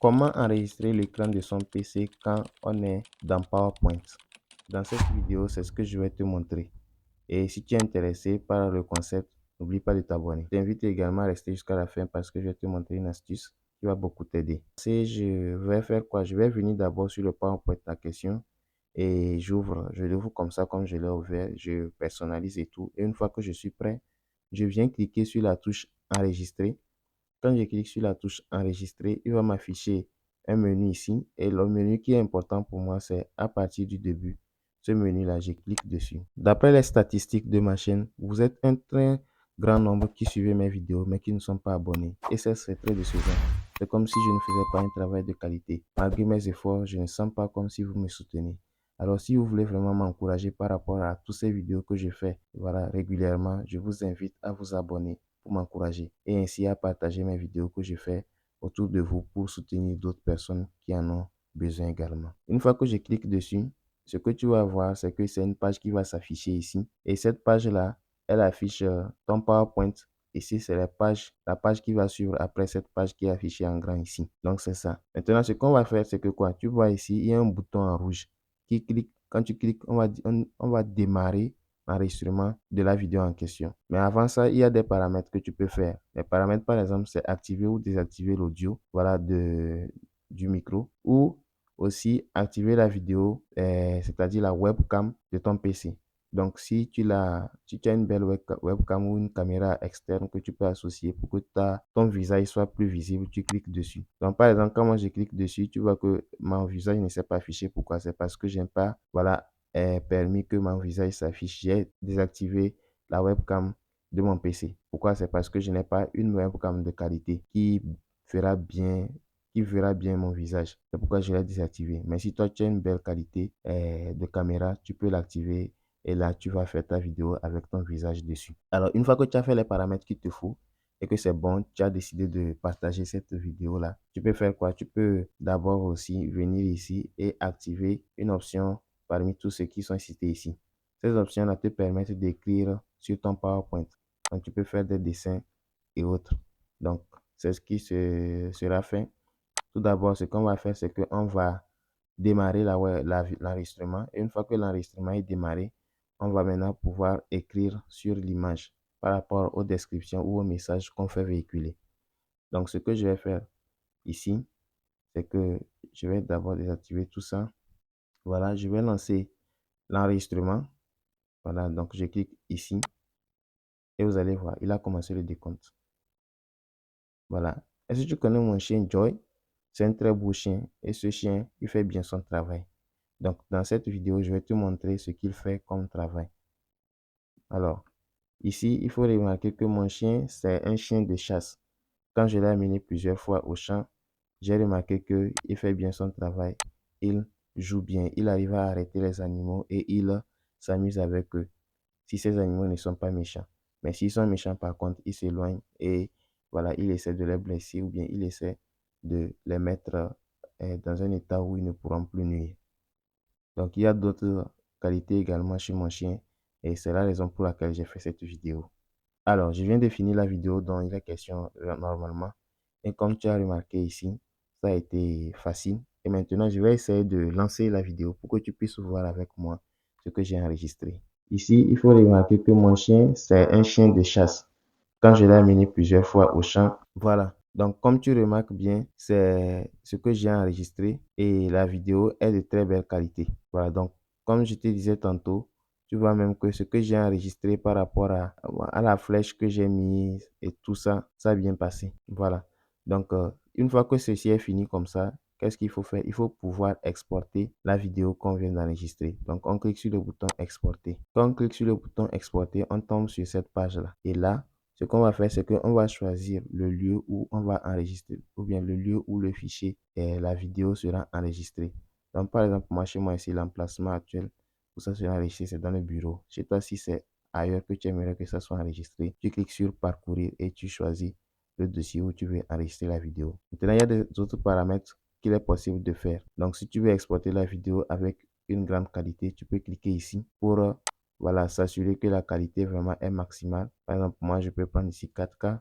Comment enregistrer l'écran de son PC quand on est dans PowerPoint? Dans cette vidéo, c'est ce que je vais te montrer. Et si tu es intéressé par le concept, n'oublie pas de t'abonner. Je t'invite également à rester jusqu'à la fin parce que je vais te montrer une astuce qui va beaucoup t'aider. Je vais faire quoi? Je vais venir d'abord sur le PowerPoint en question et je l'ouvre comme ça, comme je l'ai ouvert, je personnalise et tout. Et une fois que je suis prêt, je viens cliquer sur la touche enregistrer. Quand je clique sur la touche enregistrer, il va m'afficher un menu ici. Et le menu qui est important pour moi, c'est à partir du début. Ce menu-là, je clique dessus. D'après les statistiques de ma chaîne, vous êtes un très grand nombre qui suivent mes vidéos, mais qui ne sont pas abonnés. Et ça, c'est très décevant. C'est comme si je ne faisais pas un travail de qualité. Malgré mes efforts, je ne sens pas comme si vous me soutenez. Alors, si vous voulez vraiment m'encourager par rapport à toutes ces vidéos que je fais, voilà, régulièrement, je vous invite à vous abonner pour m'encourager et ainsi à partager mes vidéos que je fais autour de vous pour soutenir d'autres personnes qui en ont besoin également. Une fois que je clique dessus, ce que tu vas voir, c'est que c'est une page qui va s'afficher ici. Et cette page-là, elle affiche ton PowerPoint. Ici, c'est la page qui va suivre après cette page qui est affichée en grand ici. Donc, c'est ça. Maintenant, ce qu'on va faire, c'est que quoi? Tu vois ici, il y a un bouton en rouge qui clique. Quand tu cliques, on va démarrer l'enregistrement de la vidéo en question. Mais avant ça, il y a des paramètres que tu peux faire. Les paramètres, par exemple, c'est activer ou désactiver l'audio, voilà, du micro, ou aussi activer la vidéo, c'est-à-dire la webcam de ton PC. Donc, si tu as une belle webcam ou une caméra externe que tu peux associer pour que ton visage soit plus visible, tu cliques dessus. Donc, par exemple, quand moi je clique dessus, tu vois que mon visage ne s'est pas affiché. Pourquoi? C'est parce que j'aime pas, voilà, permis que mon visage s'affiche. J'ai désactivé la webcam de mon PC. Pourquoi? C'est parce que je n'ai pas une webcam de qualité fera bien, qui verra bien mon visage. C'est pourquoi je l'ai désactivé. Mais si toi, tu as une belle qualité de caméra, tu peux l'activer et là, tu vas faire ta vidéo avec ton visage dessus. Alors, une fois que tu as fait les paramètres qu'il te faut et que c'est bon, tu as décidé de partager cette vidéo-là, tu peux faire quoi? Tu peux d'abord aussi venir ici et activer une option parmi tous ceux qui sont cités ici. Ces options-là te permettent d'écrire sur ton PowerPoint. Donc, tu peux faire des dessins et autres. Donc, c'est ce qui sera fait. Tout d'abord, ce qu'on va faire, c'est qu'on va démarrer l'enregistrement. Et une fois que l'enregistrement est démarré, on va maintenant pouvoir écrire sur l'image par rapport aux descriptions ou aux messages qu'on fait véhiculer. Donc, ce que je vais faire ici, c'est que je vais d'abord désactiver tout ça. Voilà, je vais lancer l'enregistrement. Voilà, donc je clique ici et vous allez voir, il a commencé le décompte. Voilà. Est-ce que tu connais mon chien Joy? C'est un très beau chien et ce chien, il fait bien son travail. Donc, dans cette vidéo, je vais te montrer ce qu'il fait comme travail. Alors, ici, il faut remarquer que mon chien, c'est un chien de chasse. Quand je l'ai amené plusieurs fois au champ, j'ai remarqué qu'il fait bien son travail. Il joue bien. Il arrive à arrêter les animaux et il s'amuse avec eux. Si ces animaux ne sont pas méchants. Mais s'ils sont méchants, par contre, il s'éloigne et voilà, il essaie de les blesser ou bien il essaie de les mettre dans un état où ils ne pourront plus nuire. Donc, il y a d'autres qualités également chez mon chien et c'est la raison pour laquelle j'ai fait cette vidéo. Alors, je viens de finir la vidéo dont il est question normalement et comme tu as remarqué ici, ça a été facile. Et maintenant, je vais essayer de lancer la vidéo pour que tu puisses voir avec moi ce que j'ai enregistré. Ici, il faut remarquer que mon chien, c'est un chien de chasse. Quand je l'ai amené plusieurs fois au champ, voilà. Donc, comme tu remarques bien, c'est ce que j'ai enregistré et la vidéo est de très belle qualité. Voilà. Donc, comme je te disais tantôt, tu vois même que ce que j'ai enregistré par rapport à la flèche que j'ai mise et tout ça, ça a bien passé. Voilà. Donc, une fois que ceci est fini comme ça, qu'est-ce qu'il faut faire? Il faut pouvoir exporter la vidéo qu'on vient d'enregistrer. Donc, on clique sur le bouton exporter. Quand on clique sur le bouton exporter, on tombe sur cette page-là. Et là, ce qu'on va faire, c'est qu'on va choisir le lieu où on va enregistrer ou bien le lieu où le fichier et la vidéo sera enregistrée. Donc, par exemple, moi, chez moi ici, l'emplacement actuel où ça sera enregistré, c'est dans le bureau. Chez toi, si c'est ailleurs que tu aimerais que ça soit enregistré, tu cliques sur parcourir et tu choisis le dossier où tu veux enregistrer la vidéo. Maintenant, il y a des autres paramètres qu'il est possible de faire. Donc, si tu veux exporter la vidéo avec une grande qualité, tu peux cliquer ici pour voilà, s'assurer que la qualité vraiment est maximale. Par exemple, moi, je peux prendre ici 4K.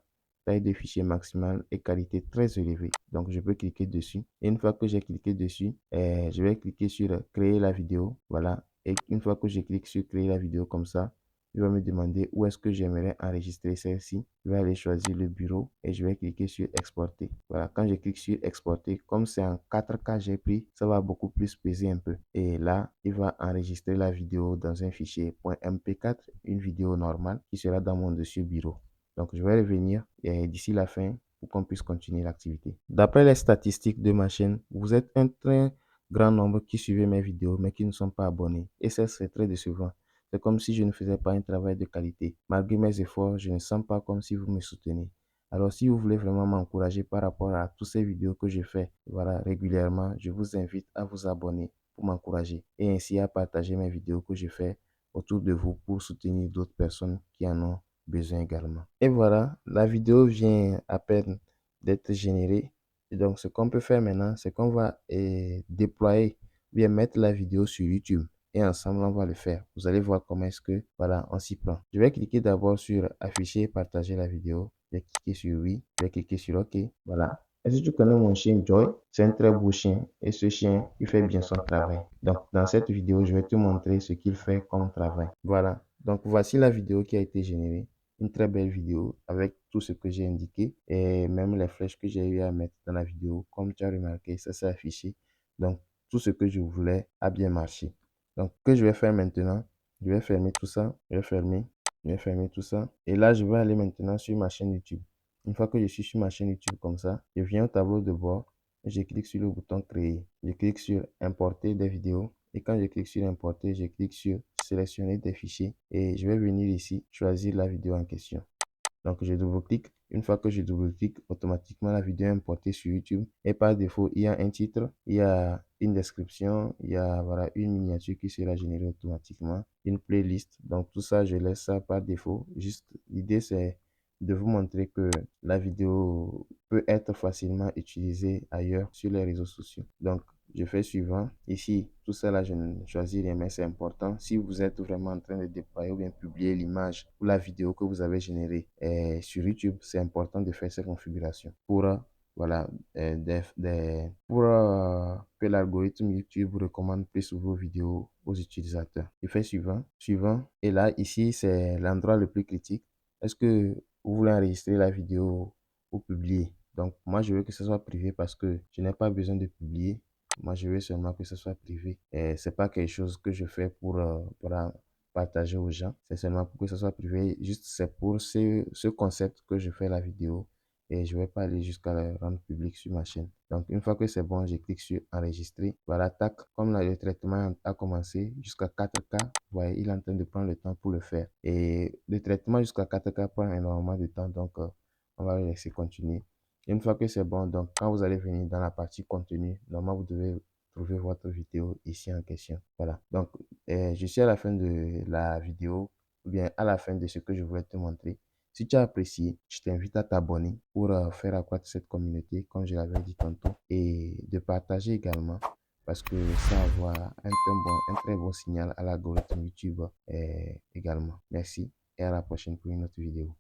taille de fichier maximale et qualité très élevée. Donc, je peux cliquer dessus. Et une fois que j'ai cliqué dessus, je vais cliquer sur créer la vidéo. Voilà. Et une fois que je clique sur créer la vidéo comme ça, il va me demander où est-ce que j'aimerais enregistrer celle-ci. Je vais aller choisir le bureau et je vais cliquer sur exporter. Voilà, quand je clique sur exporter, comme c'est en 4K j'ai pris, ça va beaucoup plus peser un peu. Et là, il va enregistrer la vidéo dans un fichier .mp4, une vidéo normale qui sera dans mon dossier bureau. Donc, je vais revenir d'ici la fin pour qu'on puisse continuer l'activité. D'après les statistiques de ma chaîne, vous êtes un très grand nombre qui suivent mes vidéos mais qui ne sont pas abonnés. Et ça, c'est très décevant. C'est comme si je ne faisais pas un travail de qualité. Malgré mes efforts, je ne sens pas comme si vous me soutenez. Alors, si vous voulez vraiment m'encourager par rapport à toutes ces vidéos que je fais, voilà, régulièrement, je vous invite à vous abonner pour m'encourager et ainsi à partager mes vidéos que je fais autour de vous pour soutenir d'autres personnes qui en ont besoin également. Et voilà, la vidéo vient à peine d'être générée. Et donc, ce qu'on peut faire maintenant, c'est qu'on va déployer, bien mettre la vidéo sur YouTube. Et ensemble, on va le faire. Vous allez voir comment est-ce que, voilà, on s'y prend. Je vais cliquer d'abord sur afficher et partager la vidéo. Je vais cliquer sur oui. Je vais cliquer sur OK. Voilà. Est-ce que tu connais mon chien Joy? C'est un très beau chien. Et ce chien, il fait bien son travail. Donc, dans cette vidéo, je vais te montrer ce qu'il fait comme travail. Voilà. Donc, voici la vidéo qui a été générée. Une très belle vidéo avec tout ce que j'ai indiqué et même les flèches que j'ai eu à mettre dans la vidéo. Comme tu as remarqué, ça s'est affiché. Donc, tout ce que je voulais a bien marché. Donc, ce que je vais faire maintenant, je vais fermer tout ça. Je vais fermer tout ça. Et là, je vais aller maintenant sur ma chaîne YouTube. Une fois que je suis sur ma chaîne YouTube comme ça, je viens au tableau de bord. Je clique sur le bouton créer. Je clique sur importer des vidéos. Et quand je clique sur importer, je clique sur sélectionner des fichiers. Et je vais venir ici, choisir la vidéo en question. Donc, je double-clique. Une fois que je double-clique, automatiquement, la vidéo est importée sur YouTube. Et par défaut, il y a un titre, il y a une description, il y a voilà, une miniature qui sera générée automatiquement, une playlist. Donc, tout ça, je laisse ça par défaut. Juste, l'idée, c'est de vous montrer que la vidéo peut être facilement utilisée ailleurs sur les réseaux sociaux. Donc, je fais suivant. Ici, tout ça là, je ne choisis rien, mais c'est important. Si vous êtes vraiment en train de déployer ou bien publier l'image ou la vidéo que vous avez générée sur YouTube, c'est important de faire ces configurations pour, voilà, pour que l'algorithme YouTube recommande plus vos vidéos aux utilisateurs. Je fais suivant. Et là, ici, c'est l'endroit le plus critique. Est-ce que vous voulez enregistrer la vidéo ou publier? Donc, moi, je veux que ce soit privé parce que je n'ai pas besoin de publier. Moi, je veux seulement que ce soit privé. Et c'est pas quelque chose que je fais pour partager aux gens. C'est seulement pour que ce soit privé. Juste, c'est pour ce concept que je fais la vidéo. Et je vais pas aller jusqu'à le rendre public sur ma chaîne. Donc, une fois que c'est bon, je clique sur enregistrer. Voilà, tac. Comme là, le traitement a commencé jusqu'à 4K, vous voyez, il est en train de prendre le temps pour le faire. Et le traitement jusqu'à 4K prend énormément de temps. Donc, on va le laisser continuer. Une fois que c'est bon, donc quand vous allez venir dans la partie contenu, normalement vous devez trouver votre vidéo ici en question. Voilà. Donc, je suis à la fin de la vidéo, ou bien à la fin de ce que je voulais te montrer. Si tu as apprécié, je t'invite à t'abonner pour faire accroître cette communauté, comme je l'avais dit tantôt, et de partager également parce que ça envoie un très bon signal à l'algorithme YouTube également. Merci et à la prochaine pour une autre vidéo.